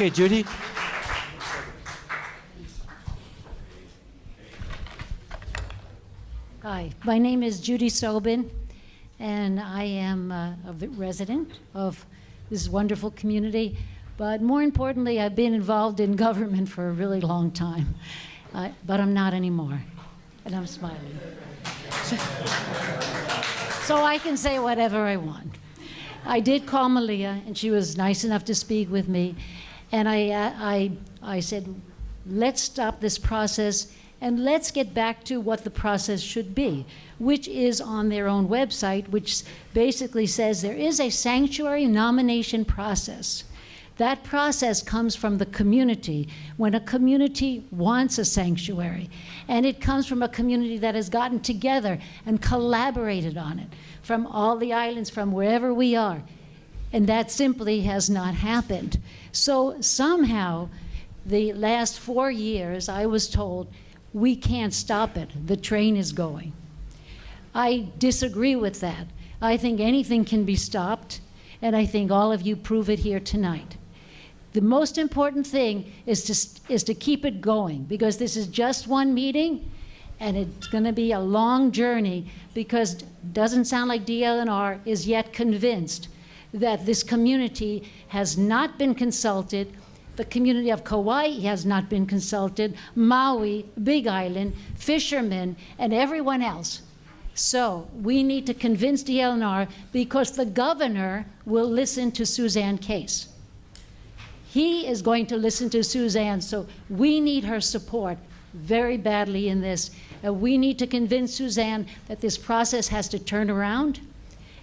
Okay, Judy. Hi, my name is Judy Sobin, and I am a resident of this wonderful community. But more importantly, I've been involved in government for a really long time, but I'm not anymore, and I'm smiling. So I can say whatever I want. I did call Malia, and she was nice enough to speak with me, and I said, let's stop this process and let's get back to what the process should be, which is on their own website, which basically says there is a sanctuary nomination process. That process comes from the community when a community wants a sanctuary. And it comes from a community that has gotten together and collaborated on it from all the islands, from wherever we are. And that simply has not happened. So somehow, the last 4 years, I was told, we can't stop it. The train is going. I disagree with that. I think anything can be stopped, and I think all of you prove it here tonight. The most important thing is to keep it going, because this is just one meeting, and it's going to be a long journey, because it doesn't sound like DLNR is yet convinced that this community has not been consulted. The community of Kauai has not been consulted, Maui, Big Island, fishermen, and everyone else. So we need to convince DLNR, because the governor will listen to Suzanne's case. He is going to listen to Suzanne, so we need her support very badly in this. We need to convince Suzanne that this process has to turn around,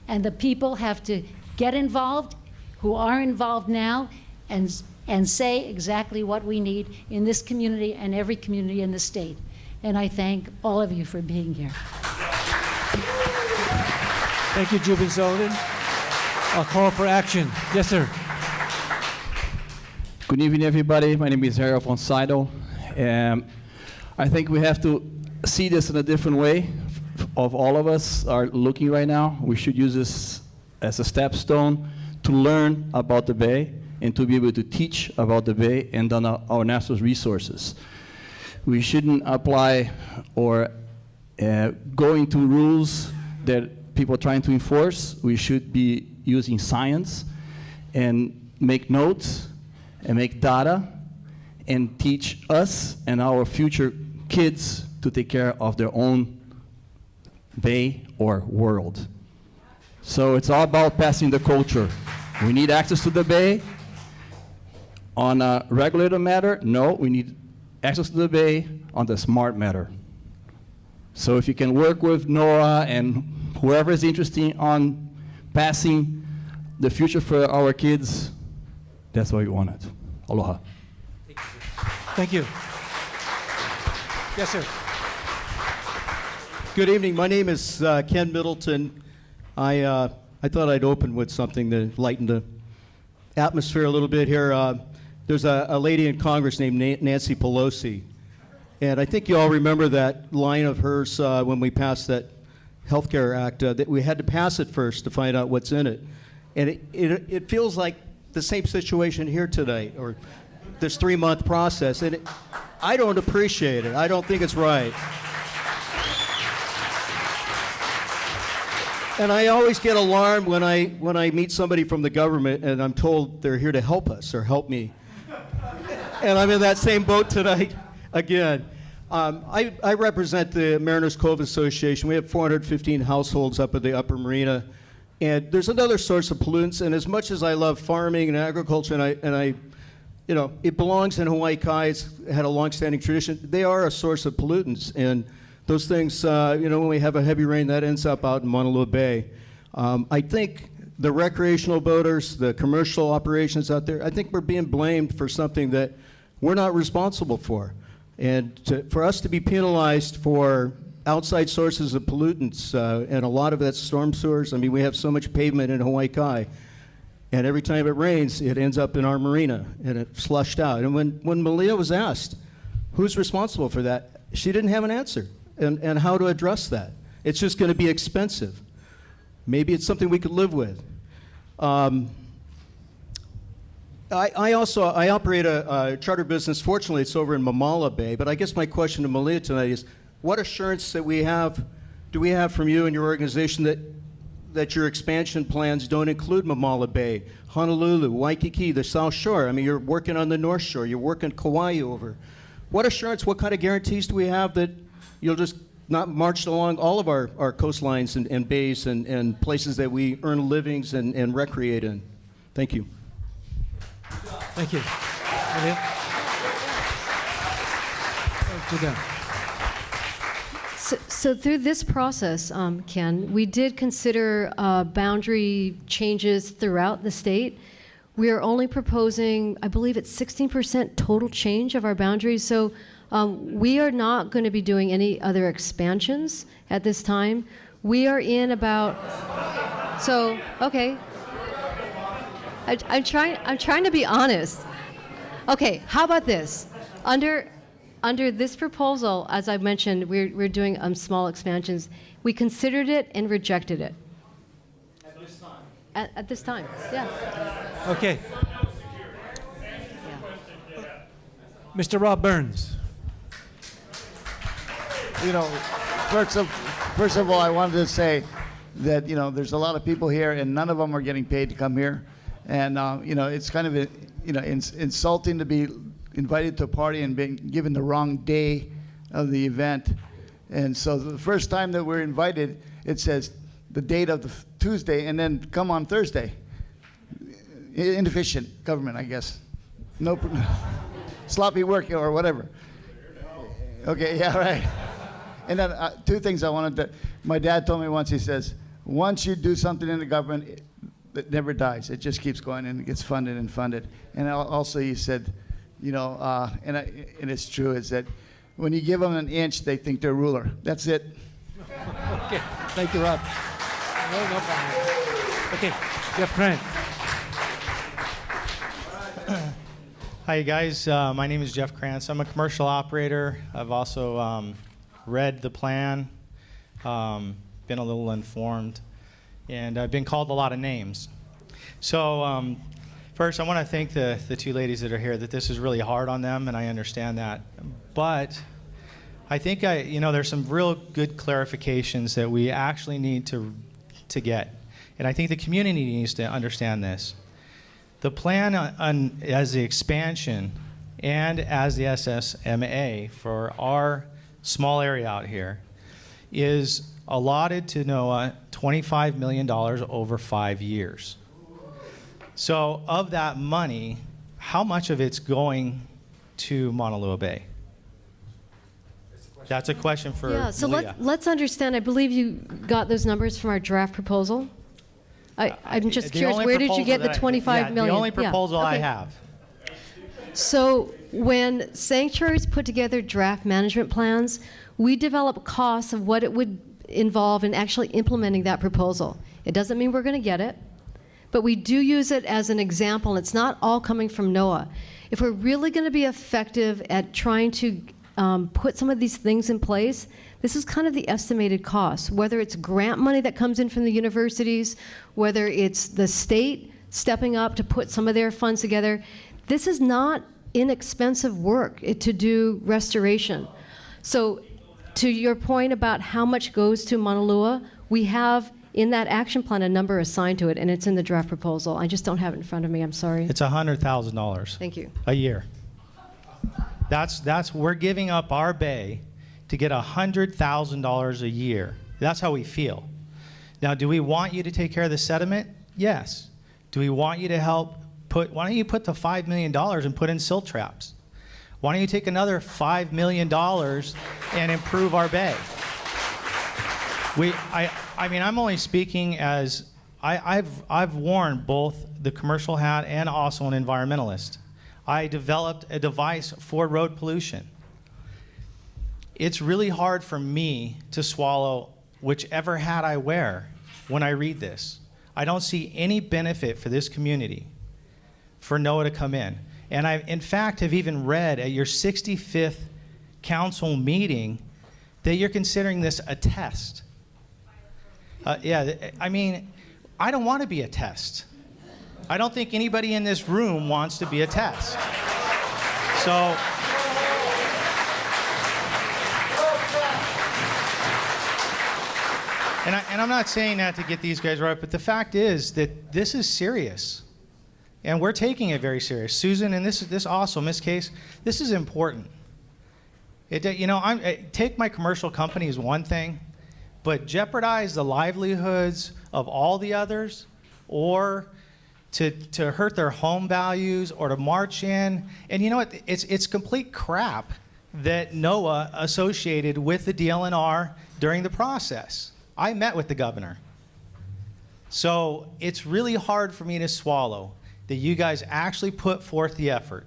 and the people have to get involved, who are involved now, and say exactly what we need in this community and every community in the state. And I thank all of you for being here. Thank you, Judy Sullivan. I'll call for action. Yes, sir. Good evening, everybody. My name is Harry Alfonso. I think we have to see this in a different way. Of all of us are looking right now. We should use this as a stepstone to learn about the Bay and to be able to teach about the Bay and on our natural resources. We shouldn't apply or go into rules that people are trying to enforce. We should be using science and make notes and make data and teach us and our future kids to take care of their own Bay or world. So it's all about passing the culture. We need access to the Bay. On a regulated matter, no, we need access to the Bay on the smart matter. So if you can work with NOAA and whoever is interested on passing the future for our kids, that's what we wanted. Aloha. Thank you. Yes, sir. Good evening. My name is Ken Middleton. I thought I'd open with something to lighten the atmosphere a little bit here. There's a lady in Congress named Nancy Pelosi, and I think you all remember that line of hers when we passed that Healthcare Act, that we had to pass it first to find out what's in it. And it feels like the same situation here tonight, or this 3-month process, and I don't appreciate it. I don't think it's right. And I always get alarmed when I meet somebody from the government and I'm told they're here to help us or help me. And I'm in that same boat tonight again. I represent the Mariners Cove Association. We have 415 households up at the Upper Marina. And there's another source of pollutants, and as much as I love farming and agriculture, and I you know, it belongs in Hawaii Kai, it's had a long-standing tradition, they are a source of pollutants. And those things, you know, when we have a heavy rain, that ends up out in Maunalua Bay. I think the recreational boaters, the commercial operations out there, I think we're being blamed for something that we're not responsible for. And for us to be penalized for outside sources of pollutants, and a lot of that's storm sewers. I mean, we have so much pavement in Hawaii Kai, and every time it rains, it ends up in our marina, and it's flushed out. And when Malia was asked, who's responsible for that, she didn't have an answer, and how to address that. It's just going to be expensive. Maybe it's something we could live with. I operate a charter business. Fortunately, it's over in Maunalua Bay. But I guess my question to Malia tonight is, what assurance do we have from you and your organization that your expansion plans don't include Maunalua Bay, Honolulu, Waikiki, the South Shore? I mean, you're working on the North Shore. You're working Kauai over. What assurance? What kind of guarantees do we have that you'll just not march along all of our coastlines and bays and places that we earn livings and recreate in? Thank you. Thank you. Malia? Suzanne. So through this process, Ken, we did consider boundary changes throughout the state. We are only proposing, I believe it's 16% total change of our boundaries. So we are not going to be doing any other expansions at this time. We are in about, so, okay. I'm trying to be honest. Okay, how about this? Under this proposal, as I mentioned, we're doing small expansions. We considered it and rejected it. At this time? At this time, yeah. Okay. Mr. Rob Burns. You know, first of all, I wanted to say that, you know, there's a lot of people here and none of them are getting paid to come here. And, you know, it's kind of, insulting to be invited to a party and being given the wrong day of the event. And so the first time that we're invited, it says the date of the Tuesday and then come on Thursday. Inefficient government, I guess. No, sloppy work or whatever. Okay, yeah, right. And then two things I wanted to, my dad told me once, he says, once you do something in the government, it never dies. It just keeps going and it gets funded and funded. And also he said, you know, and it's true, is that when you give them an inch, they think they're ruler. That's it. Okay, thank you, Rob. No problem. Okay, Jeff Grant. Hi, guys. My name is Jeff Krantz. I'm a commercial operator. I've also read the plan, been a little informed, and I've been called a lot of names. So first, I want to thank the two ladies that are here, that this is really hard on them, and I understand that. But I think there's some real good clarifications that we actually need to get. And I think the community needs to understand this. The plan as the expansion and as the SSMA for our small area out here is allotted to NOAA $25 million over 5 years. So of that money, how much of it's going to Maunalua Bay? That's a question for Yeah, so Malia. let's understand, I believe you got those numbers from our draft proposal. I'm just The curious, only where did you get the proposal that 25 million? The only proposal I okay. have. So when sanctuaries put together draft management plans, we develop costs of what it would involve in actually implementing that proposal. It doesn't mean we're going to get it, but we do use it as an example. It's not all coming from NOAA. If we're really going to be effective at trying to put some of these things in place, this is kind of the estimated cost, whether it's grant money that comes in from the universities, whether it's the state stepping up to put some of their funds together. This is not inexpensive work to do restoration. So to your point about how much goes to Maunalua, we have in that action plan a number assigned to it, and it's in the draft proposal. I just don't have it in front of me, I'm sorry. It's $100,000. Thank you. A year. We're giving up our bay to get $100,000 a year. That's how we feel. Now, do we want you to take care of the sediment? Yes. Do we want you to help why don't you put the $5 million and put in silt traps? Why don't you take another $5 million and improve our bay? I mean, I'm only speaking as, I've worn both the commercial hat and also an environmentalist. I developed a device for road pollution. It's really hard for me to swallow whichever hat I wear when I read this. I don't see any benefit for this community for NOAA to come in. And I, in fact, have even read at your 65th council meeting that you're considering this a test. Yeah, I mean, I don't want to be a test. I don't think anybody in this room wants to be a test. So, and I'm not saying that to get these guys right, but the fact is that this is serious. And we're taking it very serious. Susan, and this also, Miss Case, this is important. Take my commercial company is one thing, but jeopardize the livelihoods of all the others, or to hurt their home values, or to march in. And you know what? It's complete crap that NOAA associated with the DLNR during the process. I met with the governor. So it's really hard for me to swallow that you guys actually put forth the effort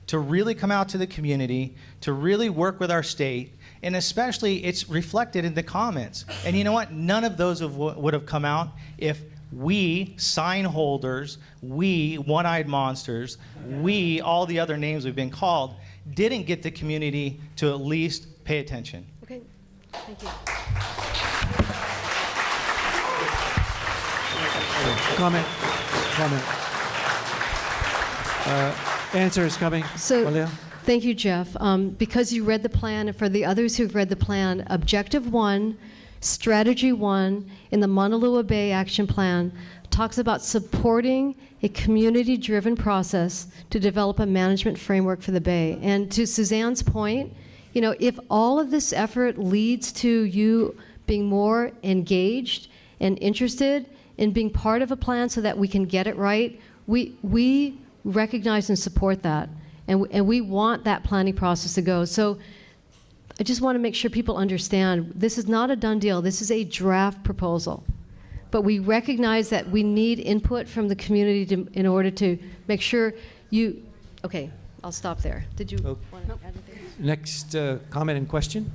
to really come out to the community, to really work with our state, and especially it's reflected in the comments. And you know what? None of those would have come out if we, sign holders, we, one-eyed monsters, we, all the other names we've been called, didn't get the community to at least pay attention. Okay, thank you. Comment. Answer is coming. So, Malia? thank you, Jeff. Because you read the plan, and for the others who've read the plan, Objective 1, Strategy 1 in the Maunalua Bay Action Plan talks about supporting a community-driven process to develop a management framework for the Bay. And to Suzanne's point, you know, if all of this effort leads to you being more engaged and interested in being part of a plan so that we can get it right, we recognize and support that. And we want that planning process to go. So I just want to make sure people understand this is not a done deal. This is a draft proposal. But we recognize that we need input from the community in order to make sure you, okay, I'll stop there. Did you want to add anything? Next comment and question.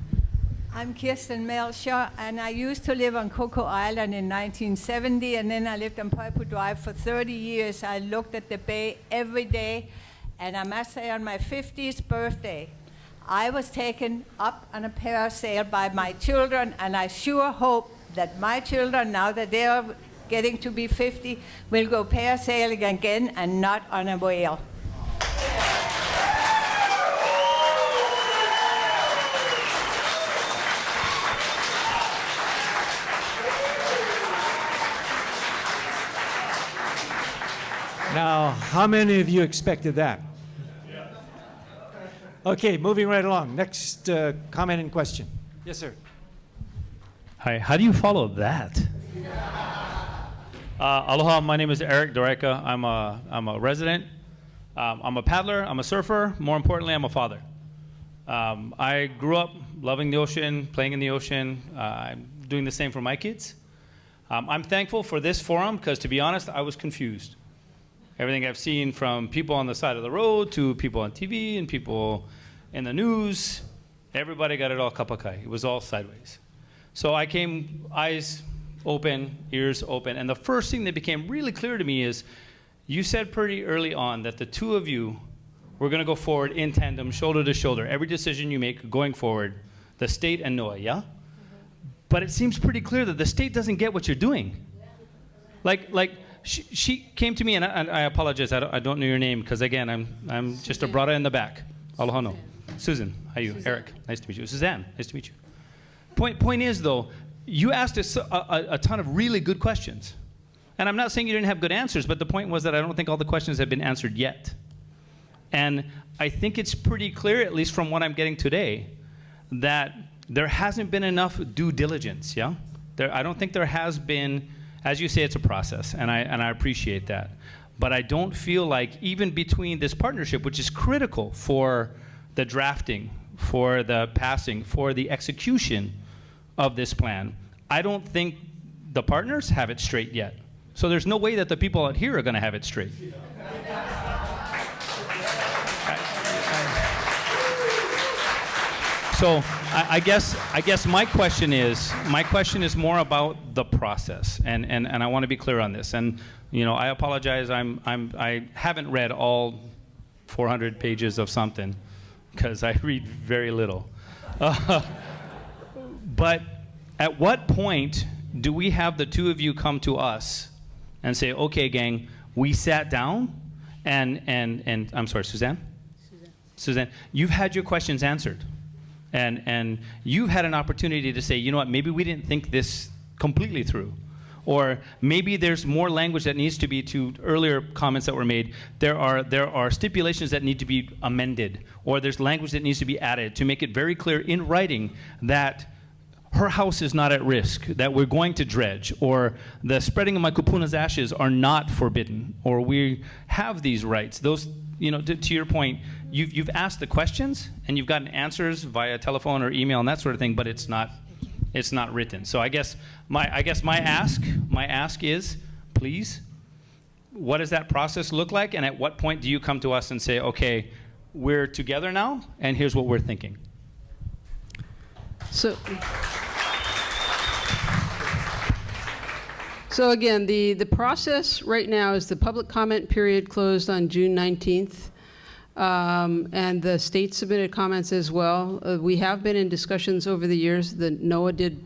I'm Kirsten Melcher, and I used to live on Coco Island in 1970, and then I lived on Poipu Drive for 30 years. I looked at the bay every day, and I must say on my 50th birthday, I was taken up on a parasail by my children, and I sure hope that my children, now that they're getting to be 50, will go parasailing again and not on a whale. Now, how many of you expected that? Okay, moving right along. Next comment and question. Yes, sir. Hi, how do you follow that? Aloha, my name is Eric Doreka. I'm a resident. I'm a paddler, I'm a surfer. More importantly, I'm a father. I grew up loving the ocean, playing in the ocean. I'm doing the same for my kids. I'm thankful for this forum because, to be honest, I was confused. Everything I've seen from people on the side of the road to people on TV and people in the news, everybody got it all kapakai. It was all sideways. So I came eyes open, ears open, and the first thing that became really clear to me is you said pretty early on that the two of you were going to go forward in tandem, shoulder to shoulder. Every decision you make going forward, the state and NOAA, yeah? But it seems pretty clear that the state doesn't get what you're doing. She came to me, and I apologize, I don't know your name, because again, I'm just a brother in the back. Aloha no. Susan, how are you? Suzanne. Eric, nice to meet you. Suzanne, nice to meet you. Point is, though, you asked us a ton of really good questions. And I'm not saying you didn't have good answers, but the point was that I don't think all the questions have been answered yet. And I think it's pretty clear, at least from what I'm getting today, that there hasn't been enough due diligence, yeah? I don't think there has been. As you say, it's a process, and I appreciate that. But I don't feel like even between this partnership, which is critical for the drafting, for the passing, for the execution of this plan, I don't think the partners have it straight yet. So there's no way that the people out here are going to have it straight. So I guess my question is more about the process, and I want to be clear on this. And you know, I apologize. I haven't read all 400 pages of something because I read very little. But at what point do we have the two of you come to us and say, okay, gang, we sat down and I'm sorry, Suzanne? Suzanne, you've had your questions answered. And you've had an opportunity to say, you know what, maybe we didn't think this completely through. Or maybe there's more language that needs to be, to earlier comments that were made, there are stipulations that need to be amended, or there's language that needs to be added to make it very clear in writing that her house is not at risk, that we're going to dredge, or the spreading of my kupuna's ashes are not forbidden, or we have these rights. Those, you know, to your point, you've asked the questions and you've gotten answers via telephone or email and that sort of thing, but it's not written. So I guess my ask is, please, what does that process look like, and at what point do you come to us and say, okay, we're together now, and here's what we're thinking? So again, the process right now is the public comment period closed on June 19th. And the state submitted comments as well. We have been in discussions over the years. The NOAA did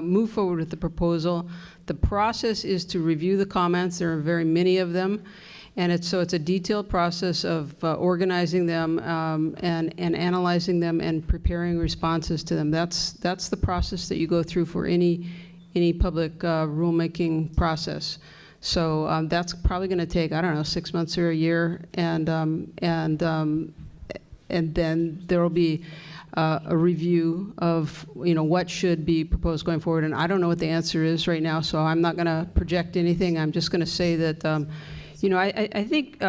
move forward with the proposal. The process is to review the comments. There are very many of them. And it's a detailed process of organizing them and analyzing them and preparing responses to them. That's the process that you go through for any public rulemaking process. So that's probably going to take, I don't know, 6 months or a year, and then there will be a review of, you know, what should be proposed going forward. And I don't know what the answer is right now, so I'm not going to project anything. I'm just going to say that, you know, I think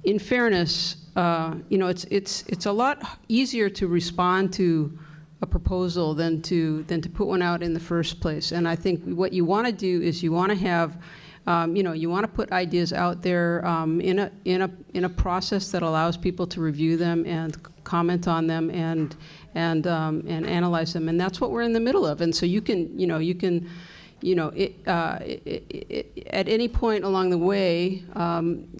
in fairness, you know, it's a lot easier to respond to a proposal than to put one out in the first place. And I think what you want to do is you want to have, you know, you want to put ideas out there in a process that allows people to review them and comment on them and analyze them, and that's what we're in the middle of. And so you can at any point along the way,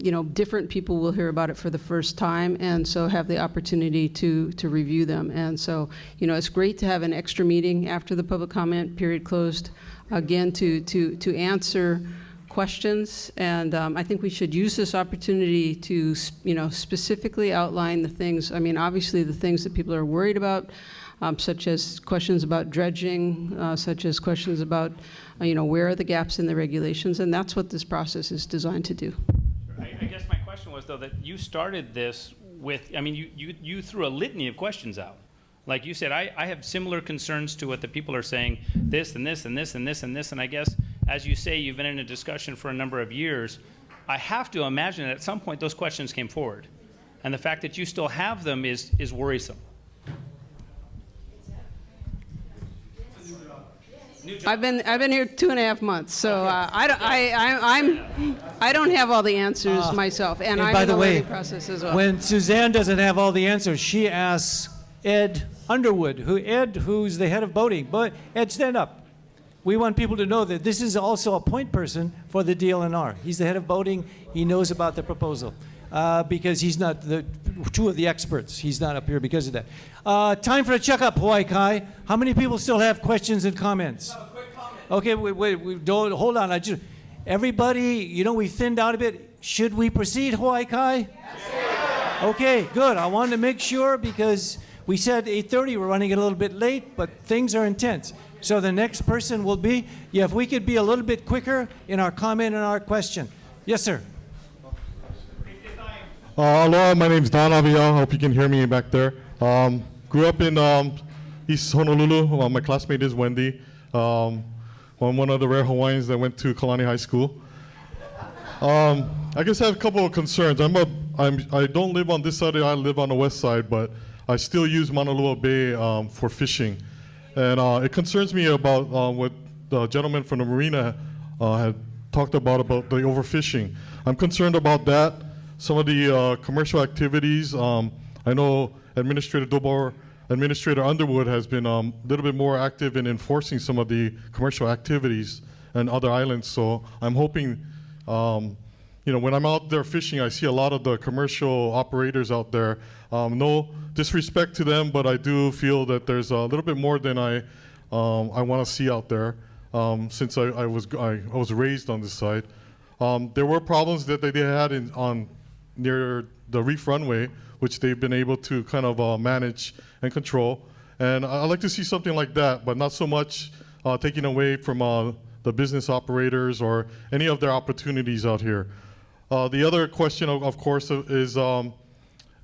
you know, different people will hear about it for the first time, and so have the opportunity to review them. And so, you know, it's great to have an extra meeting after the public comment period closed, again, to answer questions. And I think we should use this opportunity to, you know, specifically outline the things, I mean, obviously the things that people are worried about, such as questions about dredging, such as questions about, you know, where are the gaps in the regulations, and that's what this process is designed to do. I guess my question was, though, that you started this with, I mean, you threw a litany of questions out. Like you said, I have similar concerns to what the people are saying, this and this and this and this and this, and I guess, as you say, you've been in a discussion for a number of years. I have to imagine that at some point those questions came forward, and the fact that you still have them is worrisome. I've been here 2.5 months, so I don't have all the answers myself, and I'm by in the the way, learning process as well. when Suzanne doesn't have all the answers, she asks Ed Underwood, who's the head of boating. But Ed, stand up. We want people to know that this is also a point person for the DLNR. He's the head of boating. He knows about the proposal because he's not two of the experts. He's not up here because of that. Time for a checkup, Hawaii Kai. How many people still have questions and comments? I have a quick comment. Okay, wait, don't, hold on. Everybody, you know, we thinned out a bit. Should we proceed, Hawaii Kai? Yes. Okay, good. I wanted to make sure because we said 8:30. We're running a little bit late, but things are intense. So the next person will be, if we could be a little bit quicker in our comment and our question. Yes, sir. Aloha, my name's Don Avia. Hope you can hear me back there. Grew up in East Honolulu. My classmate is Wendy. I'm one of the rare Hawaiians that went to Kalani High School. I guess I have a couple of concerns. I don't live on this side. I live on the west side, but I still use Maunalua Bay for fishing. And it concerns me about what the gentleman from the marina had talked about the overfishing. I'm concerned about that. Some of the commercial activities. I know Administrator Underwood has been a little bit more active in enforcing some of the commercial activities on other islands. So I'm hoping, you know, when I'm out there fishing, I see a lot of the commercial operators out there. No disrespect to them, but I do feel that there's a little bit more than I want to see out there. Since I was raised on this side, There were problems that they had near the reef runway, which they've been able to kind of manage and control. And I'd like to see something like that, but not so much taking away from the business operators or any of their opportunities out here. The other question, of course, is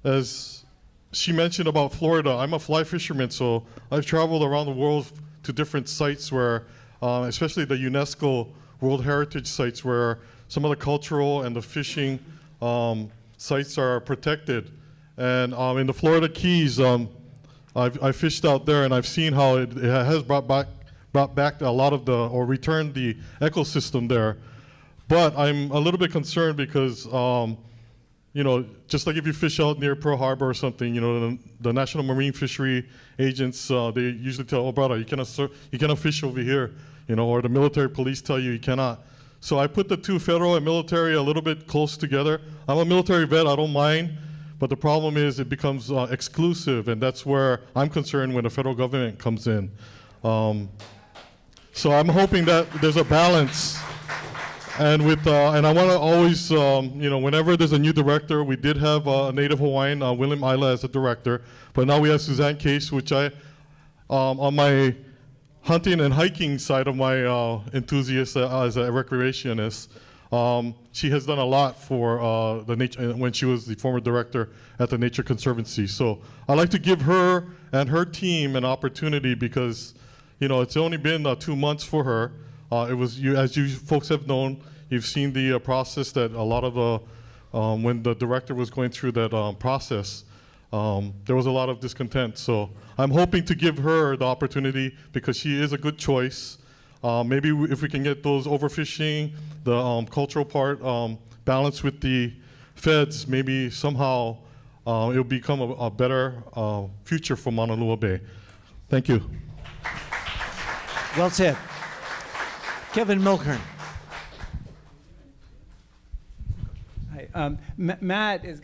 as she mentioned about Florida. I'm a fly fisherman, so I've traveled around the world to different sites where, especially the UNESCO World Heritage sites, where some of the cultural and the fishing sites are protected. And in the Florida Keys, I fished out there, and I've seen how it has brought back a lot of or returned the ecosystem there. But I'm a little bit concerned because, you know, just like if you fish out near Pearl Harbor or something, you know, the National Marine Fishery agents, they usually tell, oh, brother, you cannot fish over here, you know, or the military police tell you cannot. So I put the two, federal and military, a little bit close together. I'm a military vet, I don't mind, but the problem is it becomes exclusive, and that's where I'm concerned when the federal government comes in. So I'm hoping that there's a balance. And and I want to always, you know, whenever there's a new director, we did have a Native Hawaiian, William Isla, as a director, but now we have Suzanne Case, which on my hunting and hiking side of my enthusiast as a recreationist, she has done a lot for the nature when she was the former director at the Nature Conservancy. So I'd like to give her and her team an opportunity because, you know, it's only been 2 months for her. It was, as you folks have known, you've seen the process that a lot of when the director was going through that process, there was a lot of discontent. So I'm hoping to give her the opportunity because she is a good choice. Maybe if we can get those overfishing, the cultural part balanced with the feds, maybe somehow it'll become a better future for Maunalua Bay. Thank you. Well said. Kevin Milkern. Hi. Matt is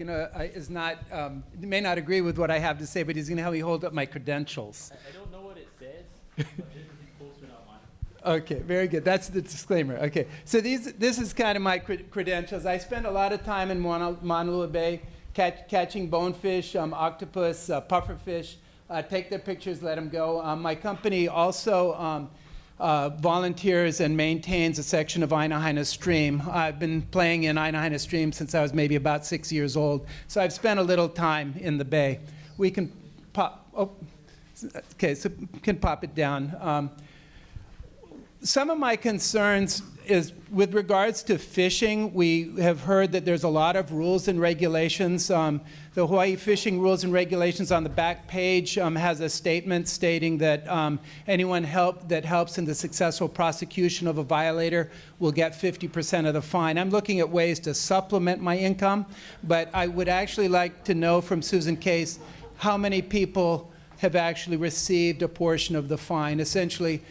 may not agree with what I have to say, but he's going to help me hold up my credentials. I don't know what it says, but this is posted online. Okay, very good. That's the disclaimer. Okay, so this is kind of my credentials. I spend a lot of time in Maunalua Bay catching bonefish, octopus, pufferfish, take their pictures, let them go. My company also volunteers and maintains a section of Ainahina Stream. I've been playing in Ainahina Stream since I was maybe about 6 years old, so I've spent a little time in the bay. We can pop, can pop it down. Some of my concerns is with regards to fishing. We have heard that there's a lot of rules and regulations. The Hawaii Fishing Rules and Regulations on the back page has a statement stating that anyone that helps in the successful prosecution of a violator will get 50% of the fine. I'm looking at ways to supplement my income, but I would actually like to know from Susan Case how many people have actually received a portion of the fine. Essentially,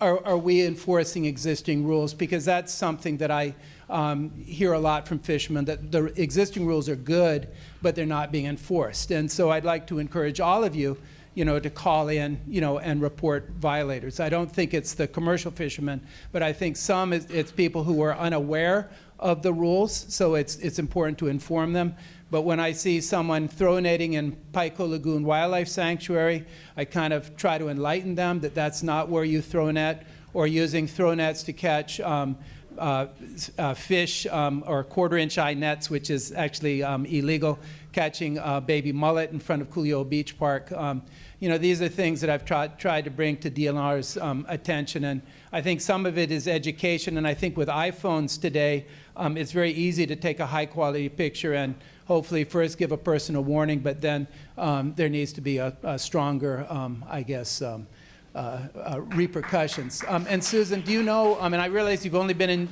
are we enforcing existing rules? Because that's something that I hear a lot from fishermen, that the existing rules are good, but they're not being enforced. And so I'd like to encourage all of you, to call in, and report violators. I don't think it's the commercial fishermen, but I think it's people who are unaware of the rules, so it's important to inform them. But when I see someone throw-netting in Paiko Lagoon Wildlife Sanctuary, I kind of try to enlighten them that that's not where you throw net, or using throw nets to catch fish or quarter-inch eye nets, which is actually illegal, catching baby mullet in front of Kulio Beach Park. These are things that I've tried to bring to DLNR's attention, and I think some of it is education, and I think with iPhones today, it's very easy to take a high-quality picture and hopefully first give a person a warning, but then there needs to be a stronger, repercussions. And Susan, do you know, I realize you've only been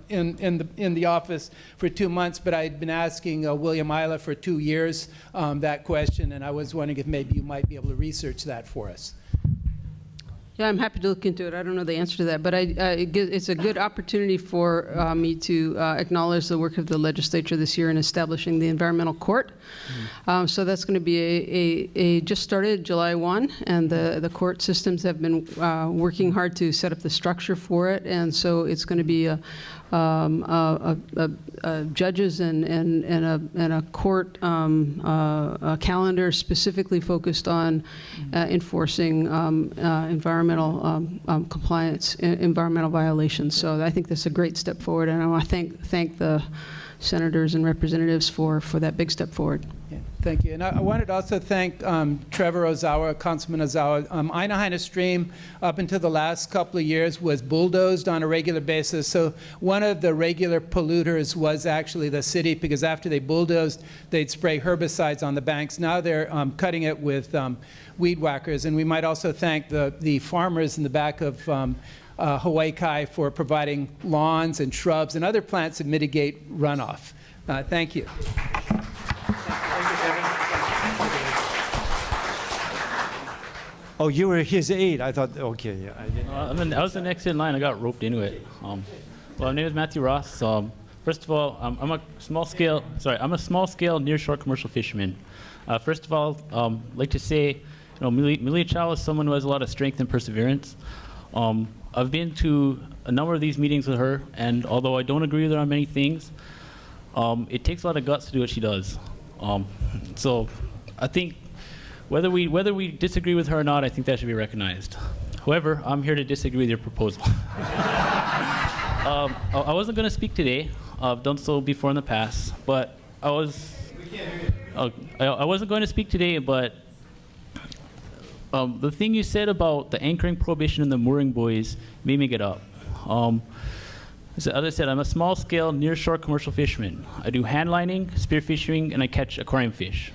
in the office for 2 months, but I'd been asking William Isla for 2 years that question, and I was wondering if maybe you might be able to research that for us. Yeah, I'm happy to look into it. I don't know the answer to that, but it's a good opportunity for me to acknowledge the work of the legislature this year in establishing the environmental court. Mm-hmm. So that's going to be just started July 1, and the court systems have been working hard to set up the structure for it, and so it's going to be judges and a court calendar specifically focused on enforcing environmental compliance, environmental violations. So I think that's a great step forward, and I want to thank the senators and representatives for that big step forward. Yeah, thank you. And I wanted to also thank Trevor Ozawa, Councilman Ozawa. Ainahaina Stream, up until the last couple of years, was bulldozed on a regular basis. So one of the regular polluters was actually the city, because after they bulldozed, they'd spray herbicides on the banks. Now they're cutting it with weed whackers. And we might also thank the farmers in the back of Hawaii Kai for providing lawns and shrubs and other plants that mitigate runoff. Thank you. Oh, you were his aide. I thought, okay, yeah. I didn't. I was the next in line. I got roped into it. Well, my name is Matthew Ross. First of all, I'm a small scale nearshore commercial fisherman. First of all, I'd like to say, Malia Chow is someone who has a lot of strength and perseverance. I've been to a number of these meetings with her, and although I don't agree with her on many things, it takes a lot of guts to do what she does. So I think whether we disagree with her or not, I think that should be recognized. However, I'm here to disagree with your proposal. I wasn't going to speak today. I've done so before in the past, but I wasn't going to speak today, but the thing you said about the anchoring prohibition and the mooring buoys made me get up. As I said, I'm a small-scale nearshore commercial fisherman. I do hand lining, spear fishing, and I catch aquarium fish.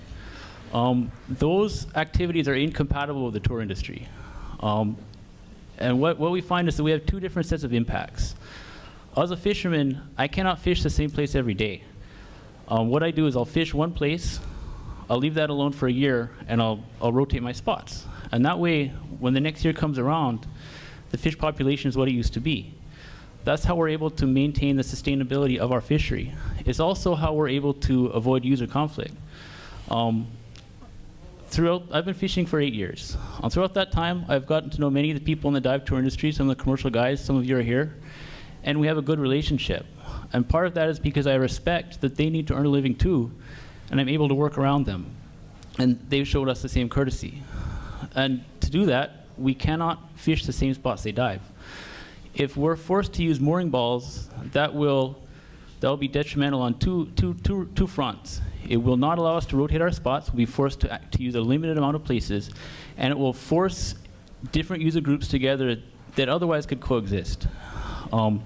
Those activities are incompatible with the tour industry. And what we find is that we have two different sets of impacts. As a fisherman, I cannot fish the same place every day. What I do is I'll fish one place, I'll leave that alone for a year, and I'll rotate my spots. And that way, when the next year comes around, the fish population is what it used to be. That's how we're able to maintain the sustainability of our fishery. It's also how we're able to avoid user conflict. I've been fishing for 8 years. Throughout that time, I've gotten to know many of the people in the dive tour industry, some of the commercial guys, some of you are here, and we have a good relationship. And part of that is because I respect that they need to earn a living too, and I'm able to work around them. And they've showed us the same courtesy. And to do that, we cannot fish the same spots they dive. If we're forced to use mooring balls, that will be detrimental on two fronts. It will not allow us to rotate our spots. We'll be forced to use a limited amount of places, and it will force different user groups together that otherwise could coexist. I'd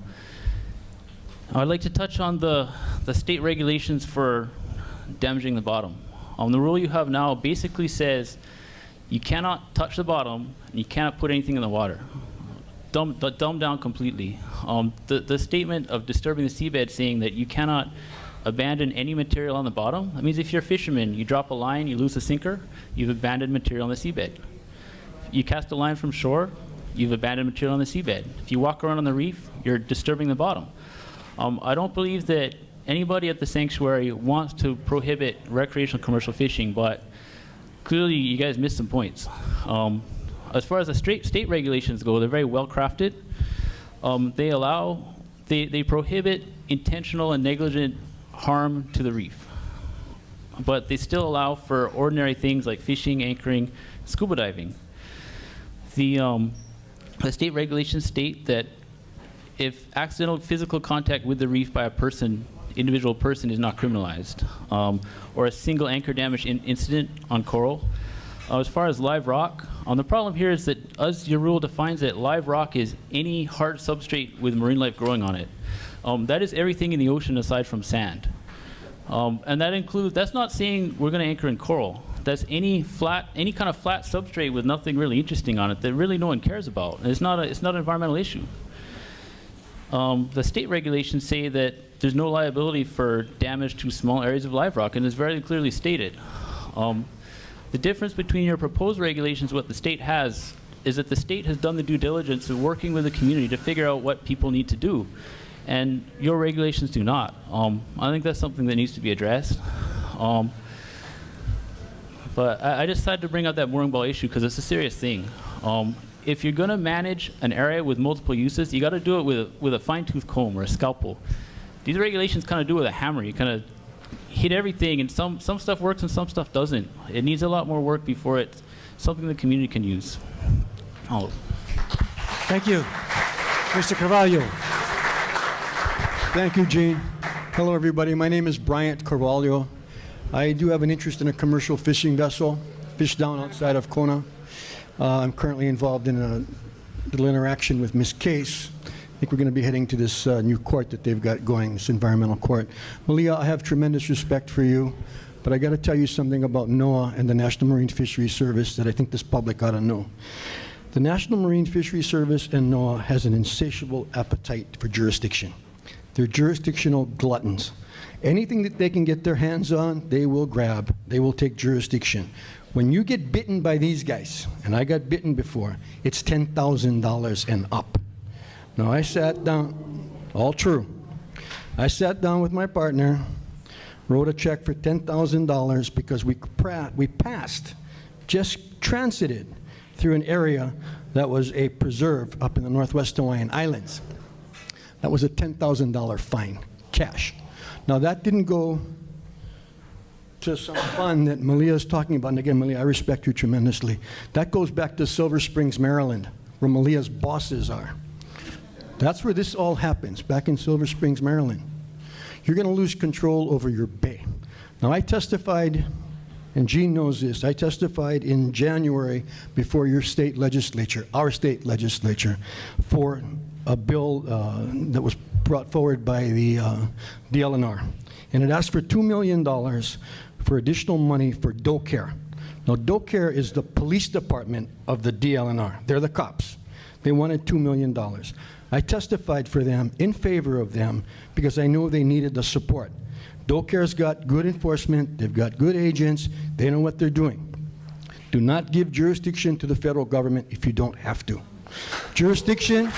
like to touch on the state regulations for damaging the bottom. The rule you have now basically says you cannot touch the bottom, and you cannot put anything in the water. Dumbed down completely. The statement of disturbing the seabed saying that you cannot abandon any material on the bottom, that means if you're a fisherman, you drop a line, you lose a sinker, you've abandoned material on the seabed. You cast a line from shore, you've abandoned material on the seabed. If you walk around on the reef, you're disturbing the bottom. I don't believe that anybody at the sanctuary wants to prohibit recreational commercial fishing, but clearly you guys missed some points. As far as the state regulations go, they're very well crafted. They prohibit intentional and negligent harm to the reef, but they still allow for ordinary things like fishing, anchoring, scuba diving. The state regulations state that if accidental physical contact with the reef by a individual person is not criminalized, or a single anchor damage incident on coral. As far as live rock, the problem here is that as your rule defines it, live rock is any hard substrate with marine life growing on it. That is everything in the ocean aside from sand. And that's not saying we're going to anchor in coral. That's any kind of flat substrate with nothing really interesting on it that really no one cares about. And it's not an environmental issue. The state regulations say that there's no liability for damage to small areas of live rock, and it's very clearly stated. The difference between your proposed regulations and what the state has is that the state has done the due diligence of working with the community to figure out what people need to do, and your regulations do not. I think that's something that needs to be addressed. But I decided to bring up that mooring ball issue because it's a serious thing. if you're going to manage an area with multiple uses, you got to do it with a fine-tooth comb or a scalpel. These regulations kind of do it with a hammer. You kind of hit everything, and some stuff works and some stuff doesn't. It needs a lot more work before it's something the community can use. Oh. Thank you. Mr. Carvalho. Thank you, Gene. Hello, everybody. My name is Bryant Carvalho. I do have an interest in a commercial fishing vessel, fish down outside of Kona. I'm currently involved in a little interaction with Ms. Case. I think we're going to be heading to this new court that they've got going, this environmental court. Malia, I have tremendous respect for you, but I got to tell you something about NOAA and the National Marine Fisheries Service that I think this public ought to know. The National Marine Fisheries Service and NOAA has an insatiable appetite for jurisdiction. They're jurisdictional gluttons. Anything that they can get their hands on, they will grab. They will take jurisdiction. When you get bitten by these guys, and I got bitten before, it's $10,000 and up. Now, I sat down, all true. I sat down with my partner, wrote a check for $10,000 because we passed, just transited through an area that was a preserve up in the Northwest Hawaiian Islands. That was a $10,000 fine, cash. Now, that didn't go to some fund that Malia is talking about. And again, Malia, I respect you tremendously. That goes back to Silver Springs, Maryland, where Malia's bosses are. That's where this all happens, back in Silver Springs, Maryland. You're going to lose control over your bay. Now, I testified, and Gene knows this, I testified in January before your state legislature, our state legislature, for a bill that was brought forward by the DLNR. And it asked for $2 million for additional money for DoCare. Now, DoCare is the police department of the DLNR. They're the cops. They wanted $2 million. I testified for them, in favor of them, because I know they needed the support. DoCare's got good enforcement. They've got good agents. They know what they're doing. Do not give jurisdiction to the federal government if you don't have to. Jurisdiction.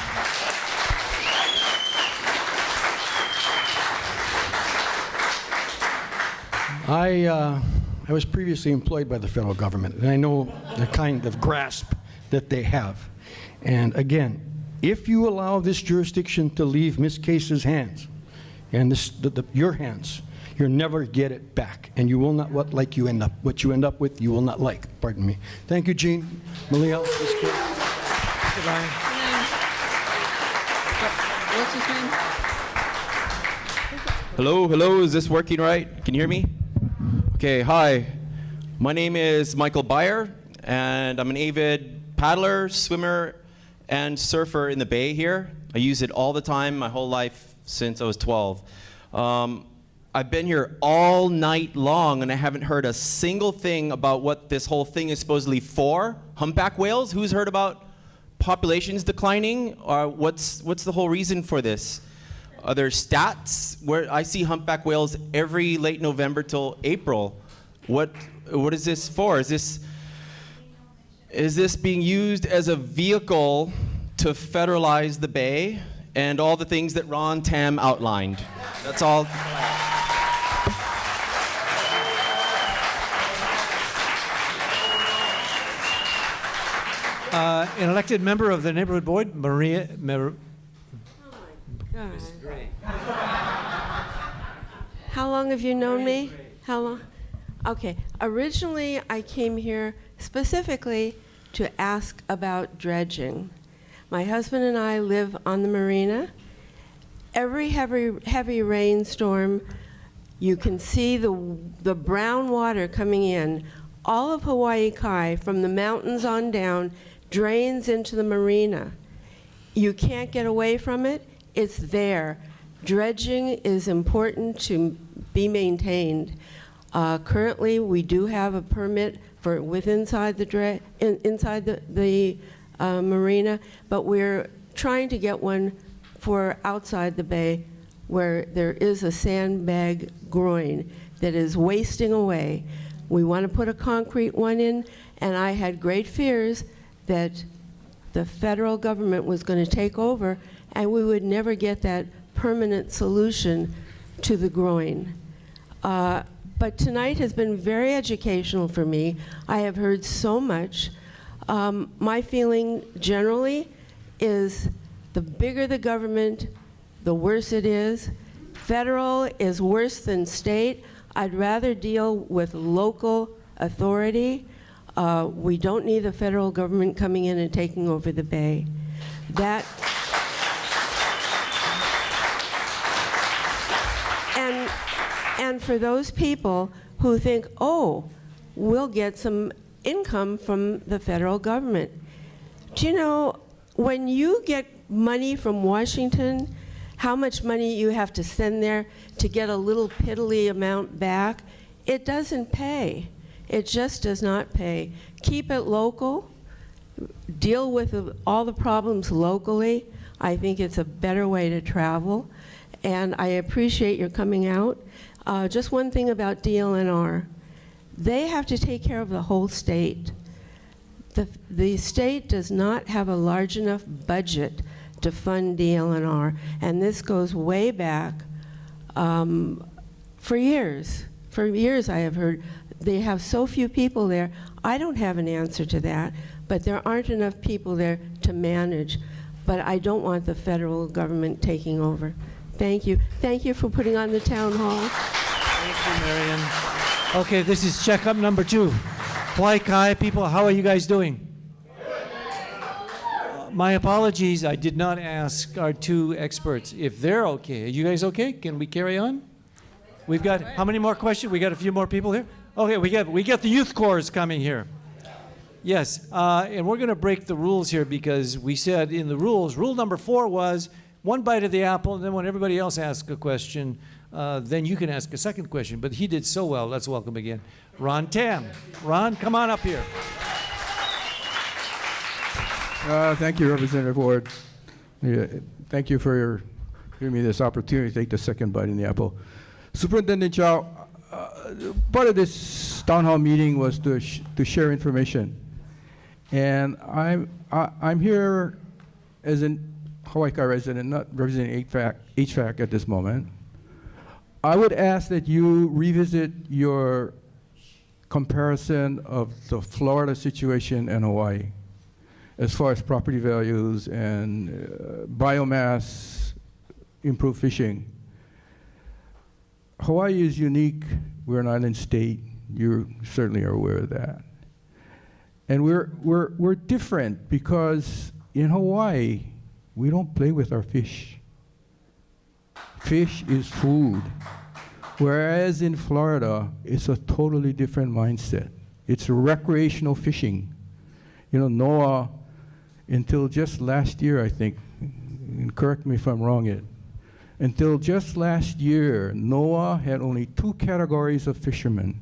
I was previously employed by the federal government, and I know the kind of grasp that they have. And again, if you allow this jurisdiction to leave Ms. Case's hands and your hands, you'll never get it back, and you will not what you end up with, you will not like. Pardon me. Thank you, Gene, Malia, Ms. Case. Goodbye. What's his name? Hello, is this working right? Can you hear me? Okay, hi. My name is Michael Byer, and I'm an avid paddler, swimmer, and surfer in the bay here. I use it all the time, my whole life since I was 12. I've been here all night long, and I haven't heard a single thing about what this whole thing is supposedly for. Humpback whales? Who's heard about populations declining? Or what's the whole reason for this? Are there stats where I see humpback whales every late November till April? What is this for? Is this being used as a vehicle to federalize the bay and all the things that Ron Tam outlined? That's all. An elected member of the neighborhood board, Maria. How long have you known me? How long? Okay. Originally, I came here specifically to ask about dredging. My husband and I live on the marina. Every heavy rainstorm, you can see the brown water coming in. All of Hawaii Kai, from the mountains on down, drains into the marina. You can't get away from it. It's there. Dredging is important to be maintained. Currently, we do have a permit for inside the marina, but we're trying to get one for outside the bay, where there is a sandbag groin that is wasting away. We want to put a concrete one in, and I had great fears that the federal government was going to take over and we would never get that permanent solution to the groin. But tonight has been very educational for me. I have heard so much. My feeling generally is the bigger the government, the worse it is. Federal is worse than state. I'd rather deal with local authority. We don't need the federal government coming in and taking over the bay. And for those people who think, oh, we'll get some income from the federal government. Do you know, when you get money from Washington, how much money you have to send there to get a little piddly amount back? It doesn't pay. It just does not pay. Keep it local. Deal with all the problems locally. I think it's a better way to travel. And I appreciate your coming out. Just one thing about DLNR. They have to take care of the whole state. The state does not have a large enough budget to fund DLNR, and this goes way back for years. For years I have heard they have so few people there. I don't have an answer to that, but there aren't enough people there to manage. But I don't want the federal government taking over. Thank you. Thank you for putting on the town hall. Thank you, Marion. Okay, this is checkup number 2. Ply Kai people, how are you guys doing? My apologies, I did not ask our 2 experts if they're okay. Are you guys okay? Can we carry on? We've got, how many more questions? We got a few more people here? Okay, we got the youth corps coming here. Yes, and we're going to break the rules here because we said in the rules, rule number 4 was one bite of the apple, and then when everybody else asks a question, then you can ask a second question. But he did so well. Let's welcome again Ron Tam. Ron, come on up here. Thank you, Representative Ward. Thank you for giving me this opportunity to take the second bite in the apple. Superintendent Chow, part of this town hall meeting was to share information. And I'm here as a Hawaii Kai resident, not representing HVAC at this moment. I would ask that you revisit your comparison of the Florida situation and Hawaii as far as property values and biomass, improved fishing. Hawaii is unique. We're an island state. You certainly are aware of that. And we're different because in Hawaii, we don't play with our fish. Fish is food. Whereas in Florida, it's a totally different mindset. It's recreational fishing. You know, NOAA, until just last year, I think, and correct me if I'm wrong, Ed, until just last year, NOAA had only 2 categories of fishermen,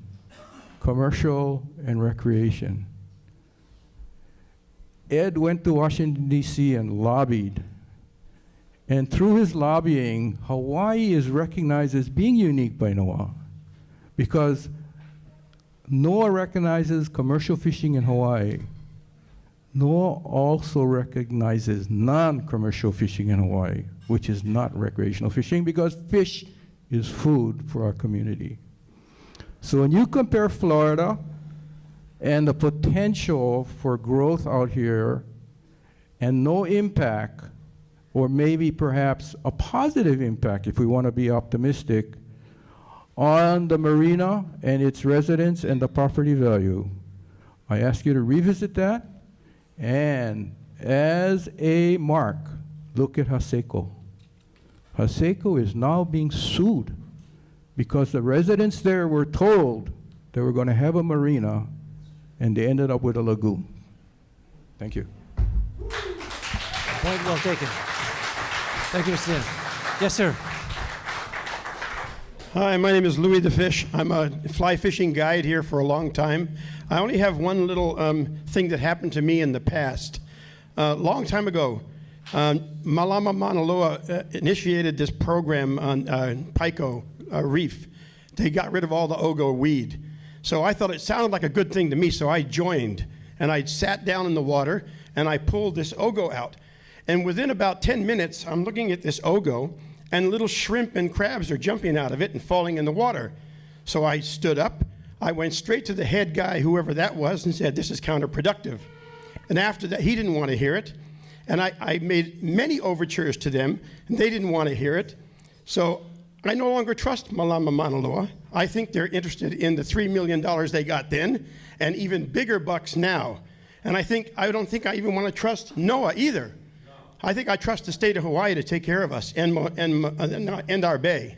commercial and recreation. Ed went to Washington, D.C. and lobbied. And through his lobbying, Hawaii is recognized as being unique by NOAA because NOAA recognizes commercial fishing in Hawaii. NOAA also recognizes non-commercial fishing in Hawaii, which is not recreational fishing because fish is food for our community. So when you compare Florida and the potential for growth out here and no impact, or maybe perhaps a positive impact, if we want to be optimistic, on the marina and its residents and the property value, I ask you to revisit that. And as a mark, look at Haseko. Haseko is now being sued because the residents there were told they were going to have a marina, and they ended up with a lagoon. Thank you. Point well taken. Thank you, Mr. Dana. Yes, sir. Hi, my name is Louis the Fish. I'm a fly fishing guide here for a long time. I only have one little thing that happened to me in the past. Long time ago, Maunalua initiated this program on Piko Reef. They got rid of all the ogo weed. So I thought it sounded like a good thing to me, so I joined. And I sat down in the water, and I pulled this ogo out. And within about 10 minutes, I'm looking at this ogo, and little shrimp and crabs are jumping out of it and falling in the water. So I stood up, I went straight to the head guy, whoever that was, and said, this is counterproductive. And after that, he didn't want to hear it. And I made many overtures to them, and they didn't want to hear it. So I no longer trust Malama Maunalua. I think they're interested in the $3 million they got then, and even bigger bucks now. And I don't think I even want to trust NOAA either. I think I trust the state of Hawaii to take care of us and our bay.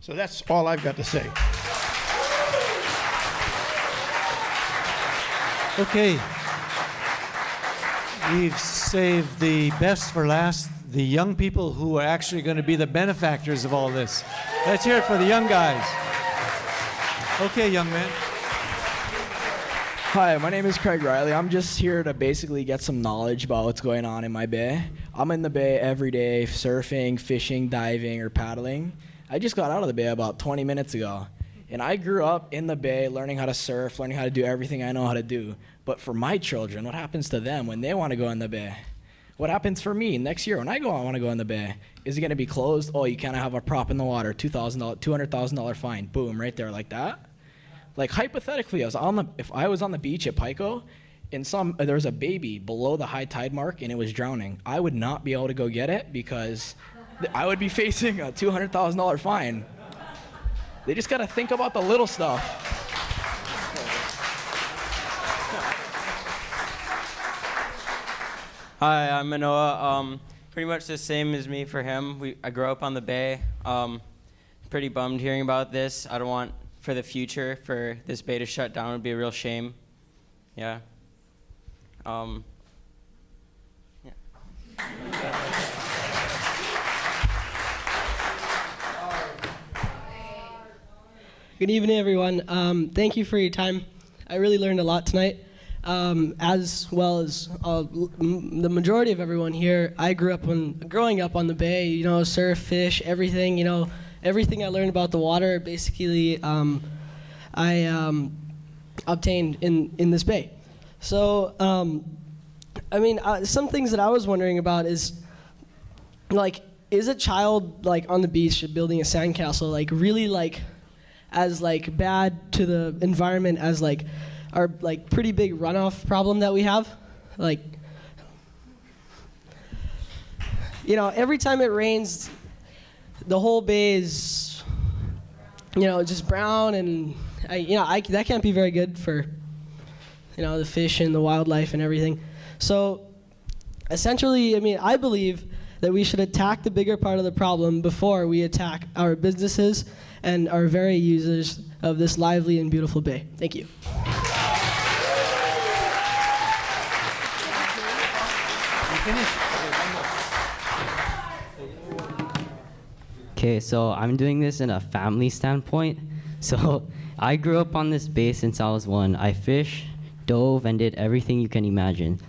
So that's all I've got to say. Okay. We've saved the best for last, the young people who are actually going to be the benefactors of all this. Let's hear it for the young guys. Okay, young man. Hi, my name is Craig Riley. I'm just here to basically get some knowledge about what's going on in my bay. I'm in the bay every day, surfing, fishing, diving, or paddling. I just got out of the bay about 20 minutes ago. And I grew up in the bay learning how to surf, learning how to do everything I know how to do. But for my children, what happens to them when they want to go in the bay? What happens for me next year when I want to go in the bay? Is it going to be closed? Oh, you can't have a prop in the water, $200,000 fine. Boom, right there like that. Like hypothetically, if I was on the beach at Pico and there was a baby below the high tide mark and it was drowning, I would not be able to go get it because I would be facing a $200,000 fine. They just got to think about the little stuff. Hi, I'm Manoa. Pretty much the same as me for him. I grew up on the bay. Pretty bummed hearing about this. I don't want for the future for this bay to shut down. It would be a real shame. Yeah. Good evening, everyone. Thank you for your time. I really learned a lot tonight. As well as the majority of everyone here, I growing up on the bay, surf, fish, everything, everything I learned about the water, basically, I obtained in this bay. So, some things that I was wondering about is, is a child, on the beach building a sandcastle, really, as, bad to the environment as, our pretty big runoff problem that we have? Every time it rains, the whole bay is, just brown, and that can't be very good for, the fish and the wildlife and everything. So, essentially, I believe that we should attack the bigger part of the problem before we attack our businesses and our very users of this lively and beautiful bay. Thank you. Okay, so I'm doing this in a family standpoint. So I grew up on this bay since I was 1. I fished, dove, and did everything you can imagine.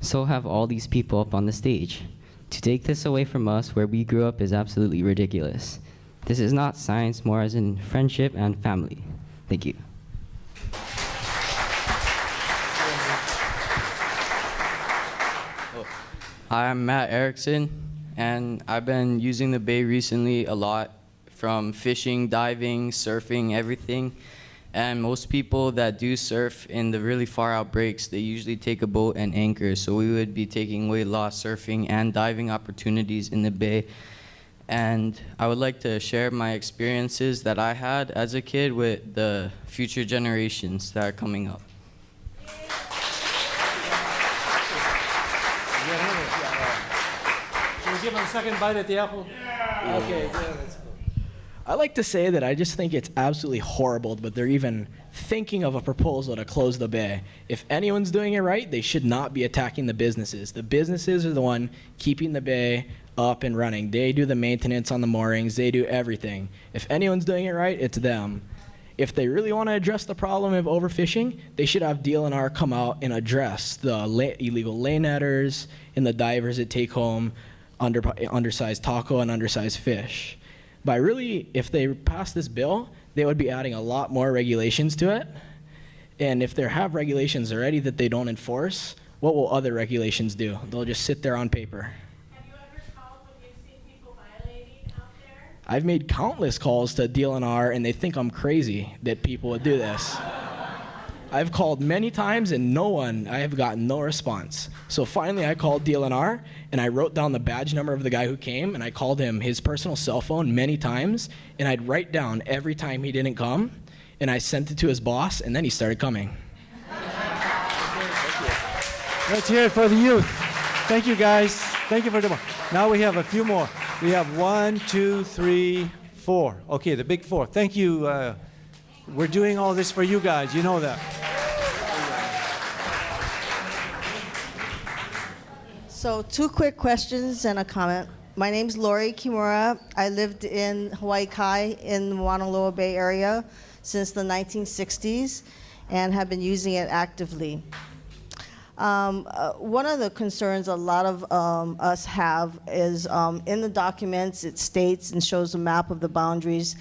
So have all these people up on the stage. To take this away from us where we grew up is absolutely ridiculous. This is not science, more as in friendship and family. Thank you. Hi, I'm Matt Erickson, and I've been using the bay recently a lot, from fishing, diving, surfing, everything. And most people that do surf in the really far out breaks, they usually take a boat and anchor. So we would be taking away lost surfing and diving opportunities in the bay. And I would like to share my experiences that I had as a kid with the future generations that are coming up. Should we give him a second bite at the apple? Okay. I like to say that I just think it's absolutely horrible that they're even thinking of a proposal to close the bay. If anyone's doing it right, they should not be attacking the businesses. The businesses are the one keeping the bay up and running. They do the maintenance on the moorings. They do everything. If anyone's doing it right, it's them. If they really want to address the problem of overfishing, they should have DLNR come out and address the illegal lay netters and the divers that take home undersized taco and undersized fish. But really, if they pass this bill, they would be adding a lot more regulations to it. And if there have regulations already that they don't enforce, what will other regulations do? They'll just sit there on paper. Have you ever called when you've seen people violating out there? I've made countless calls to DLNR, and they think I'm crazy that people would do this. I've called many times and I have gotten no response. So finally I called DLNR and I wrote down the badge number of the guy who came, and I called him his personal cell phone many times, and I'd write down every time he didn't come, and I sent it to his boss, and then he started coming. Let's hear it for the youth. Thank you, guys. Thank you for the. Now we have a few more. We have 1, 2, 3, 4. Okay, the big 4. Thank you. We're doing all this for you guys. You know that. So 2 quick questions and a comment. My name's Lori Kimura. I lived in Hawaii Kai in the Maunalua Bay area since the 1960s and have been using it actively. One of the concerns a lot of us have is in the documents it states and shows a map of the boundaries,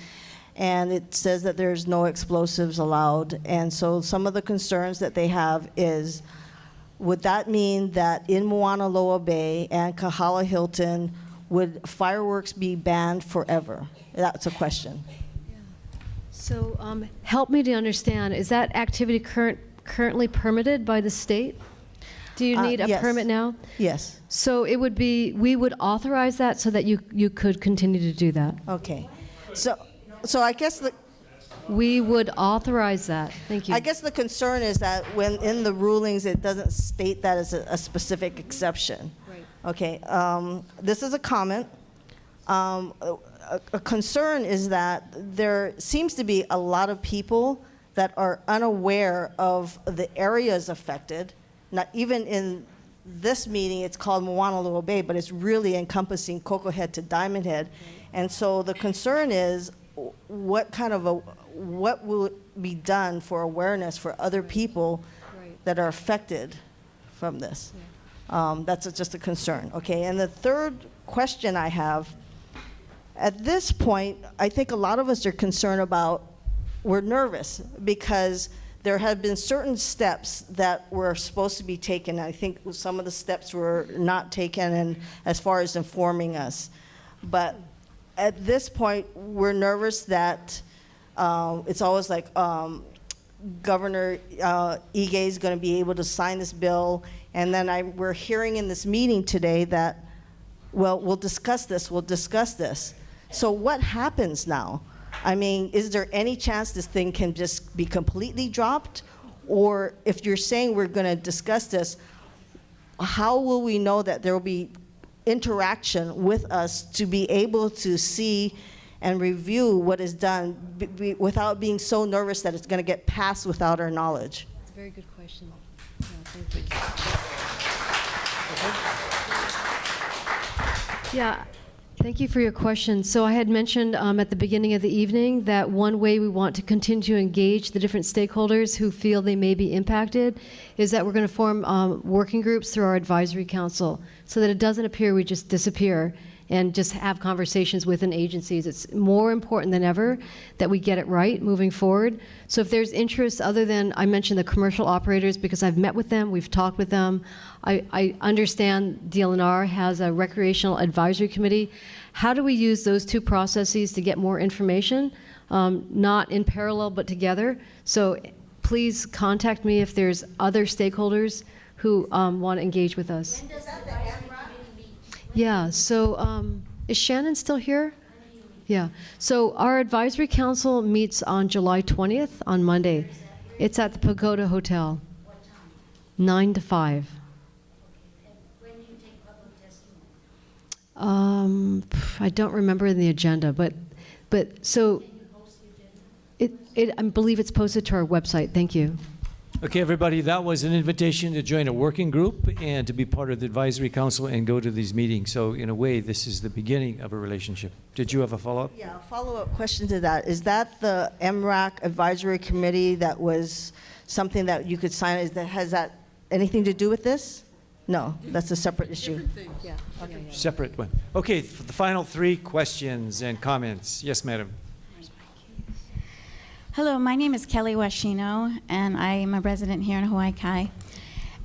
and it says that there's no explosives allowed. And so some of the concerns that they have is, would that mean that in Maunalua Bay and Kahala Hilton, would fireworks be banned forever? That's a question. So help me to understand, is that activity currently permitted by the state? Do you need a yes. permit now? Yes. So it would be, we would authorize that so that you could continue to do that. Okay. So I guess we would authorize that. Thank you. I guess the concern is that when in the rulings it doesn't state that as a specific exception. Right. Okay. This is a comment. A concern is that there seems to be a lot of people that are unaware of the areas affected. Not even in this meeting, it's called Maunalua Bay, but it's really encompassing Cocoa Head to Diamond Head. Right. And so the concern is what will be done for awareness for other people that are affected from this. Yeah. That's just a concern. Okay. And the third question I have, at this point, I think a lot of us are concerned about, we're nervous because there have been certain steps that were supposed to be taken. I think some of the steps were not taken, and as far as informing us. But at this point, we're nervous that it's always like Governor Ige is going to be able to sign this bill, and then we're hearing in this meeting today that, well, we'll discuss this. So what happens now? I mean, is there any chance this thing can just be completely dropped? Or if you're saying we're going to discuss this, how will we know that there will be interaction with us to be able to see and review what is done without being so nervous that it's going to get passed without our knowledge? That's a very good question. Yeah, thank you. Yeah. Thank you for your question. So I had mentioned at the beginning of the evening that one way we want to continue to engage the different stakeholders who feel they may be impacted is that we're going to form working groups through our advisory council so that it doesn't appear we just disappear and just have conversations within agencies. It's more important than ever that we get it right moving forward. So if there's interest other than, I mentioned the commercial operators because I've met with them, we've talked with them. I understand DLNR has a recreational advisory committee. How do we use those two processes to get more information? Not in parallel, but together. So please contact me if there's other stakeholders who want to engage with us. Yeah, so is Shannon still here? Yeah, so our advisory council meets on July 20th on Monday. It's at the Pagoda Hotel. 9 to 5. When do you take public testimony? I don't remember in the agenda, but so I believe it's posted to our website. Thank you. Okay, everybody, that was an invitation to join a working group and to be part of the advisory council and go to these meetings. So in a way, this is the beginning of a relationship. Did you have a follow-up? Yeah, a follow-up question to that. Is that the MRAC advisory committee that was something that you could sign? Has that anything to do with this? No, that's a separate issue. Yeah. Okay. Separate one. Okay, for the final 3 questions and comments. Yes, madam. Hello, my name is Kelly Washino, and I am a resident here in Hawaii Kai.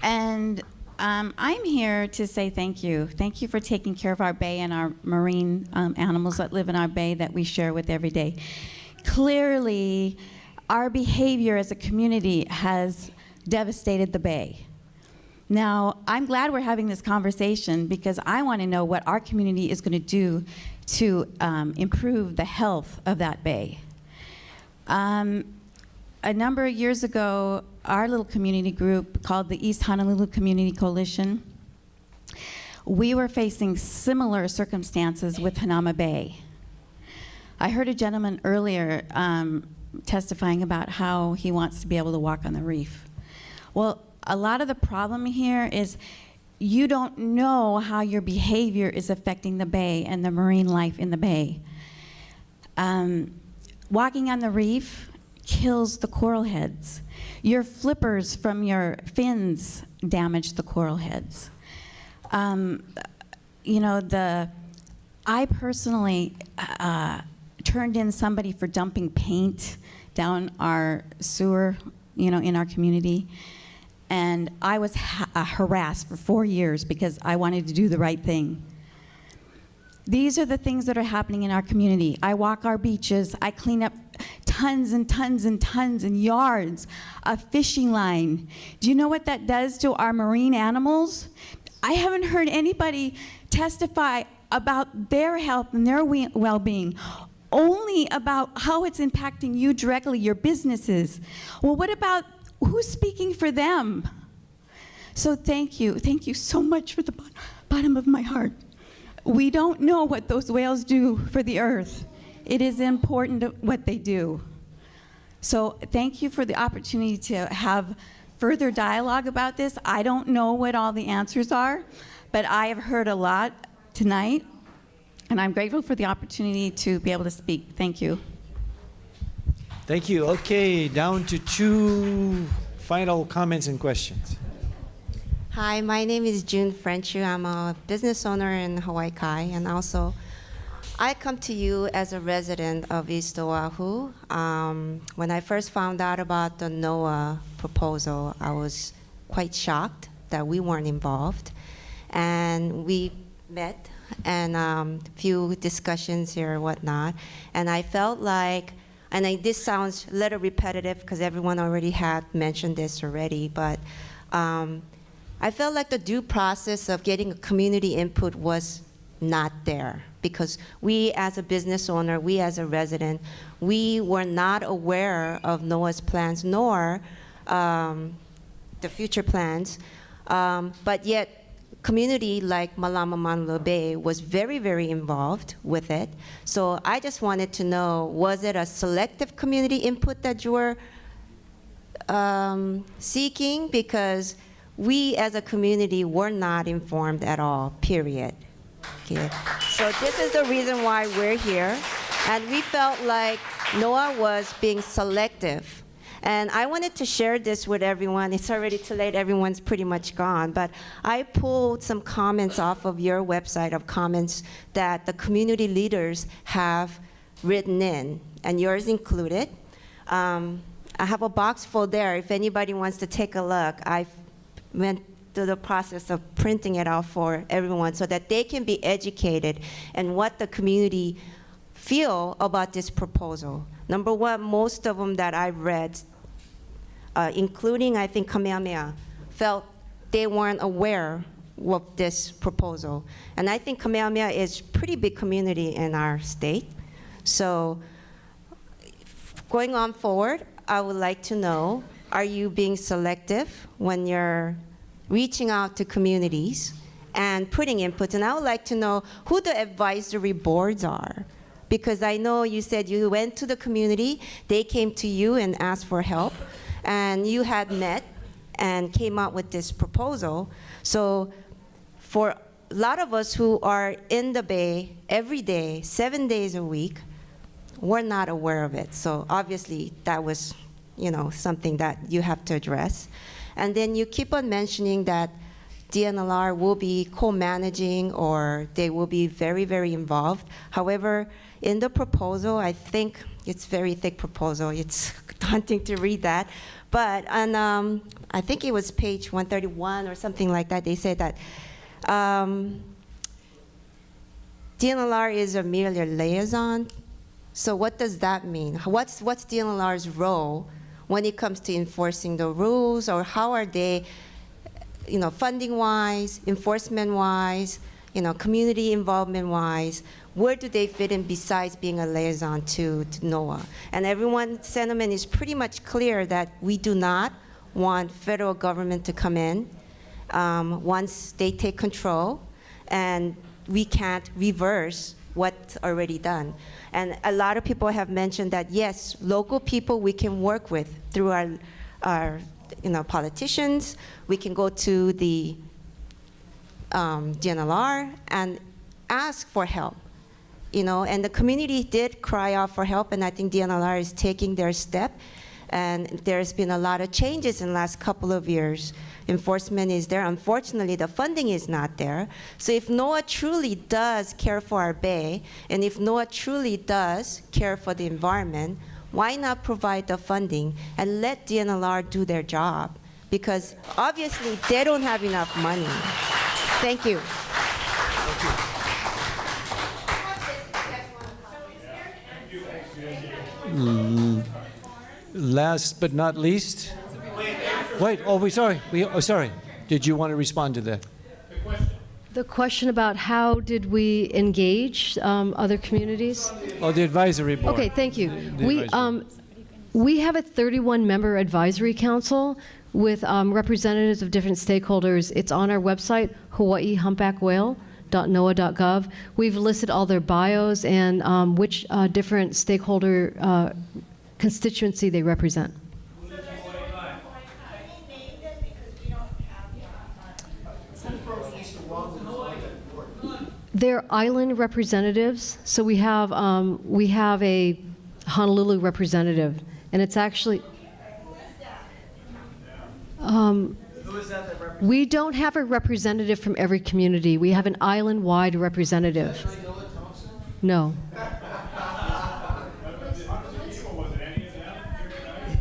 And I'm here to say thank you. Thank you for taking care of our bay and our marine animals that live in our bay that we share with every day. Clearly, our behavior as a community has devastated the bay. Now, I'm glad we're having this conversation because I want to know what our community is going to do to improve the health of that bay. A number of years ago, our little community group called the East Honolulu Community Coalition, we were facing similar circumstances with Hanauma Bay. I heard a gentleman earlier testifying about how he wants to be able to walk on the reef. Well, a lot of the problem here is you don't know how your behavior is affecting the bay and the marine life in the bay. Walking on the reef kills the coral heads. Your flippers from your fins damage the coral heads. You know, I personally turned in somebody for dumping paint down our sewer, you know, in our community. And I was harassed for 4 years because I wanted to do the right thing. These are the things that are happening in our community. I walk our beaches. I clean up tons and tons and tons and yards of fishing line. Do you know what that does to our marine animals? I haven't heard anybody testify about their health and their well-being, only about how it's impacting you directly, your businesses. Well, what about who's speaking for them? So thank you so much for the bottom of my heart. We don't know what those whales do for the earth. It is important what they do. So thank you for the opportunity to have further dialogue about this. I don't know what all the answers are, but I have heard a lot tonight, and I'm grateful for the opportunity to be able to speak. Thank you. Thank you. Okay, down to 2 final comments and questions. Hi, my name is June Frenchu. I'm a business owner in Hawaii Kai, and also I come to you as a resident of East Oahu. When I first found out about the NOAA proposal, I was quite shocked that we weren't involved. And we met and a few discussions here and whatnot. And I felt like, and this sounds a little repetitive because everyone already had mentioned this already, but I felt like the due process of getting a community input was not there, because we as a business owner, we as a resident, we were not aware of NOAA's plans nor the future plans, but yet community like Malama Maunalua Bay was very, very involved with it. So I just wanted to know, was it a selective community input that you were seeking? Because we as a community were not informed at all, period. Okay. So this is the reason why we're here. And we felt like NOAA was being selective. And I wanted to share this with everyone. It's already too late, everyone's pretty much gone. But I pulled some comments off of your website of comments that the community leaders have written in, and yours included. I have a box full there. If anybody wants to take a look, I went through the process of printing it out for everyone so that they can be educated in what the community feel about this proposal. Number one, most of them that I've read, including I think Kamehameha, felt they weren't aware of this proposal. And I think Kamehameha is a pretty big community in our state. So going on forward, I would like to know, are you being selective when you're reaching out to communities and putting inputs? And I would like to know who the advisory boards are. Because I know you said you went to the community, they came to you and asked for help, and you had met and came out with this proposal. So for a lot of us who are in the Bay every day, 7 days a week, we're not aware of it. So obviously that was, you know, something that you have to address. And then you keep on mentioning that DLNR will be co-managing, or they will be very, very involved. However, in the proposal, I think it's a very thick proposal. It's daunting to read that. But on, I think it was page 131 or something like that, they said that DLNR is a merely a liaison So what does that mean? What's DLNR's role when it comes to enforcing the rules, or how are they, funding-wise, enforcement-wise, community involvement-wise, where do they fit in besides being a liaison to NOAA? And everyone's sentiment is pretty much clear that we do not want federal government to come in once they take control, and we can't reverse what's already done. And a lot of people have mentioned that, yes, local people we can work with through our politicians. We can go to the DLNR and ask for help. And the community did cry out for help, and I think DLNR is taking their step. And there's been a lot of changes in the last couple of years. Enforcement is there. Unfortunately, the funding is not there. So if NOAA truly does care for our bay, and if NOAA truly does care for the environment, why not provide the funding and let DLNR do their job? Because obviously they don't have enough money. Thank you. Last but not least. Wait, sorry. Did you want to respond to that? The question about how did we engage other communities? Oh, the advisory board. Okay, thank you. The We have a 31-member advisory council with representatives of different stakeholders. It's on our website, hawaiihumpbackwhale.noaa.gov. We've listed all their bios and which different stakeholder constituency they represent. They're island representatives, so we have a Honolulu representative, and it's actually. We don't have a representative from every community. We have an island-wide representative. No.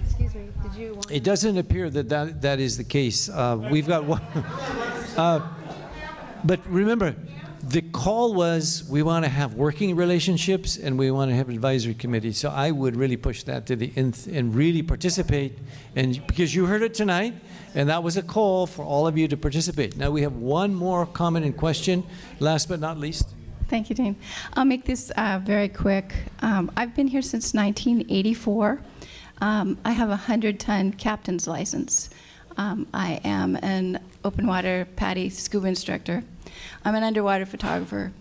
Excuse me. Did you want? It doesn't appear that is the case. We've got one. But remember, the call was we want to have working relationships and we want to have advisory committees. So I would really push that to the nth and really participate. And because you heard it tonight, and that was a call for all of you to participate. Now we have one more comment and question, last but not least. Thank you, Dean. I'll make this very quick. I've been here since 1984. I have a 100-ton captain's license. I am an open water PADI scuba instructor. I'm an underwater photographer.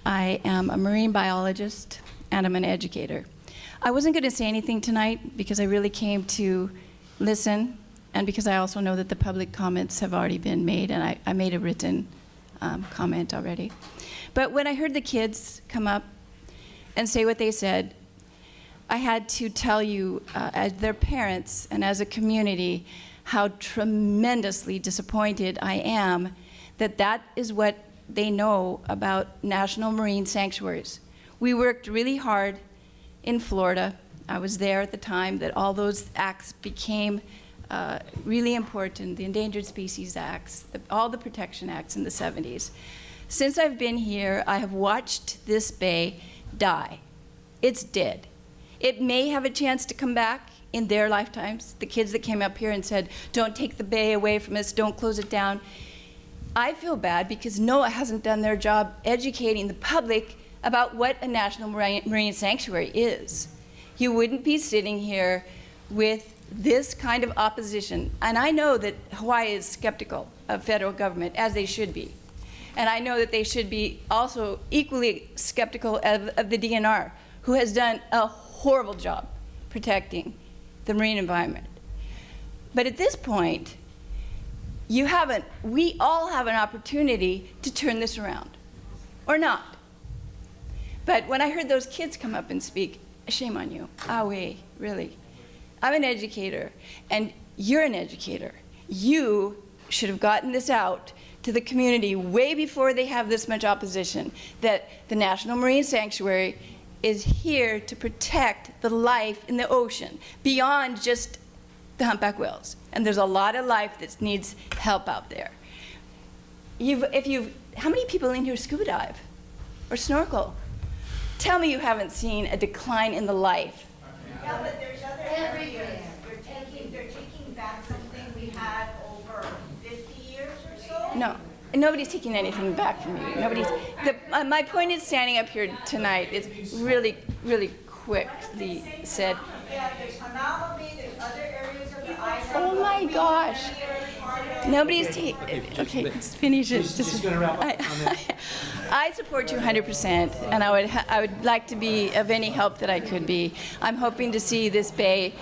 I am a marine biologist, and I'm an educator. I wasn't going to say anything tonight because I really came to listen, and because I also know that the public comments have already been made, and I made a written comment already. But when I heard the kids come up and say what they said, I had to tell you, as their parents and as a community, how tremendously disappointed I am that that is what they know about national marine sanctuaries. We worked really hard in Florida. I was there at the time that all those acts became really important, the Endangered Species Acts, all the protection acts in the 70s. Since I've been here, I have watched this bay die. It's dead. It may have a chance to come back in their lifetimes. The kids that came up here and said, don't take the bay away from us, don't close it down. I feel bad because NOAA hasn't done their job educating the public about what a national marine sanctuary is. You wouldn't be sitting here with this kind of opposition. And I know that Hawaii is skeptical of federal government, as they should be. And I know that they should be also equally skeptical of the DNR, who has done a horrible job protecting the marine environment. But at this point, we all have an opportunity to turn this around, or not. But when I heard those kids come up and speak, shame on you. Awe, really. I'm an educator, and you're an educator. You should have gotten this out to the community way before they have this much opposition, that the National Marine Sanctuary is here to protect the life in the ocean, beyond just the humpback whales. And there's a lot of life that needs help out there. How many people in here scuba dive or snorkel? Tell me you haven't seen a decline in the life. Yeah, but there's other areas. They're taking back something we had over 50 years or so. No, nobody's taking anything back from you. My point in standing up here tonight is really, really quickly said. Yeah, there's Maunalua, there's other areas of the island. Oh my gosh. Nobody's taking. Okay, let's finish it. Just gonna wrap up. I support you 100%, and I would like to be of any help that I could be. I'm hoping to see this bay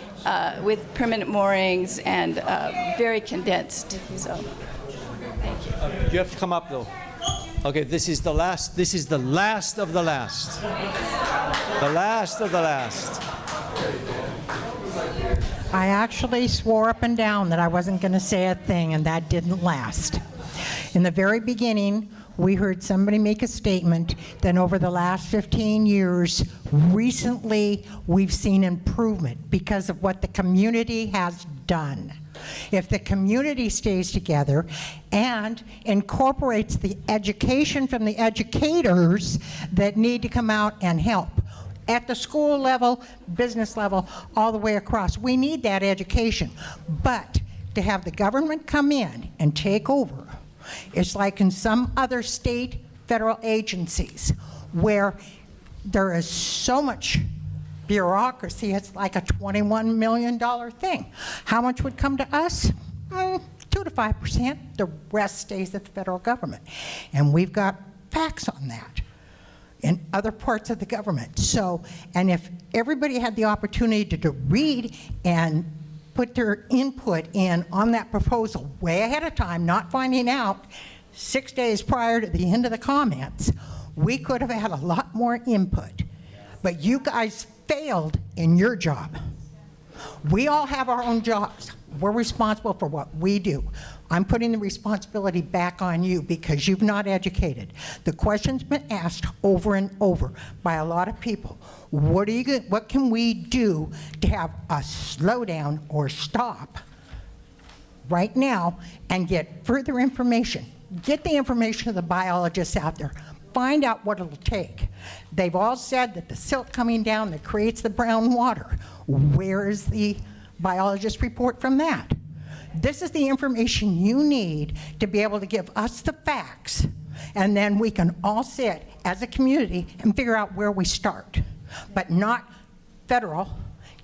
with permanent moorings and very condensed. So, thank you. You have to come up though. Okay, this is the last. This is the last of the last. The last of the last. I actually swore up and down that I wasn't going to say a thing, and that didn't last. In the very beginning, we heard somebody make a statement that over the last 15 years, recently, we've seen improvement because of what the community has done. If the community stays together and incorporates the education from the educators that need to come out and help, at the school level, business level, all the way across. We need that education. But to have the government come in and take over, it's like in some other state federal agencies where there is so much bureaucracy, it's like a $21 million thing. How much would come to us? 2 to 5%. The rest stays at the federal government. And we've got facts on that in other parts of the government. So, and if everybody had the opportunity to read and put their input in on that proposal way ahead of time, not finding out 6 days prior to the end of the comments, we could have had a lot more input. But you guys failed in your job. We all have our own jobs. We're responsible for what we do. I'm putting the responsibility back on you because you've not educated. The question's been asked over and over by a lot of people. What can we do to have a slowdown or stop right now and get further information? Get the information of the biologists out there. Find out what it'll take. They've all said that the silt coming down that creates the brown water. Where is the biologist report from that? This is the information you need to be able to give us the facts, and then we can all sit as a community and figure out where we start, but not federal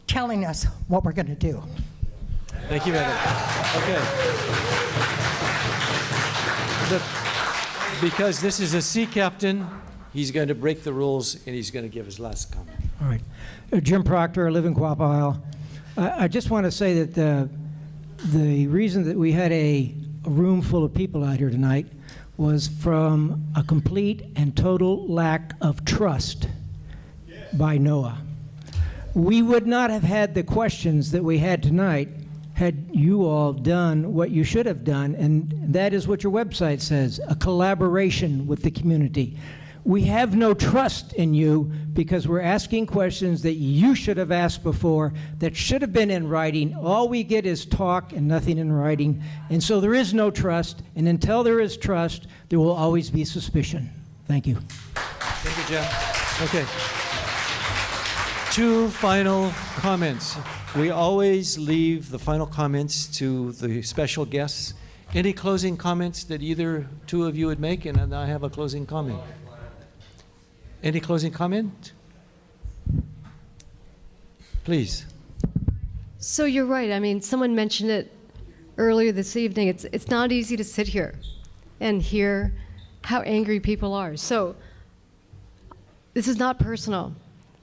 telling us what we're going to do. Thank you, Madam. Okay. Because this is a sea captain, he's going to break the rules and he's going to give his last comment. All right. Jim Proctor, I live in Quapaw Isle. I just want to say that the reason that we had a room full of people out here tonight was from a complete and total lack of trust by NOAA. We would not have had the questions that we had tonight had you all done what you should have done, and that is what your website says, a collaboration with the community. We have no trust in you because we're asking questions that you should have asked before, that should have been in writing. All we get is talk and nothing in writing. And so there is no trust, and until there is trust, there will always be suspicion. Thank you. Thank you, Jim. Okay. 2 final comments. We always leave the final comments to the special guests. Any closing comments that either 2 of you would make? And then I have a closing comment. Any closing comment? Please. So you're right. I mean, someone mentioned it earlier this evening. It's not easy to sit here and hear how angry people are. So this is not personal.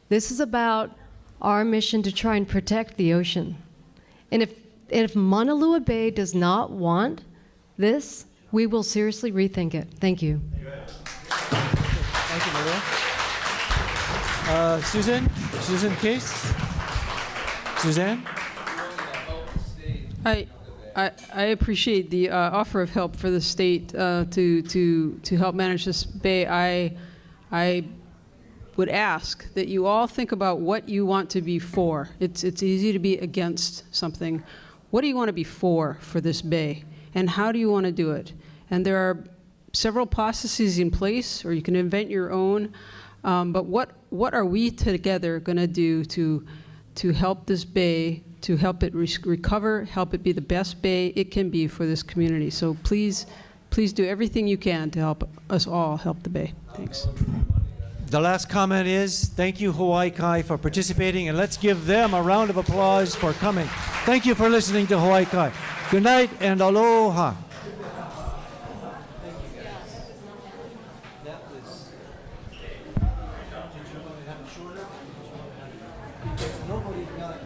This is about our mission to try and protect the ocean. And if Maunalua Bay does not want this, we will seriously rethink it. Thank you. Thank you, Maria. Susan Case? Suzanne? I appreciate the offer of help for the state to help manage this bay. I would ask that you all think about what you want to be for. It's easy to be against something. What do you want to be for this bay? And how do you want to do it? And there are several processes in place, or you can invent your own. But what what are we together going to do to help this bay, to help it recover, help it be the best bay it can be for this community. So please do everything you can to help us all help the bay. Thanks. The last comment is, thank you, Hawaii Kai, for participating, and let's give them a round of applause for coming. Thank you for listening to Hawaii Kai. Good night and aloha. Nobody got it.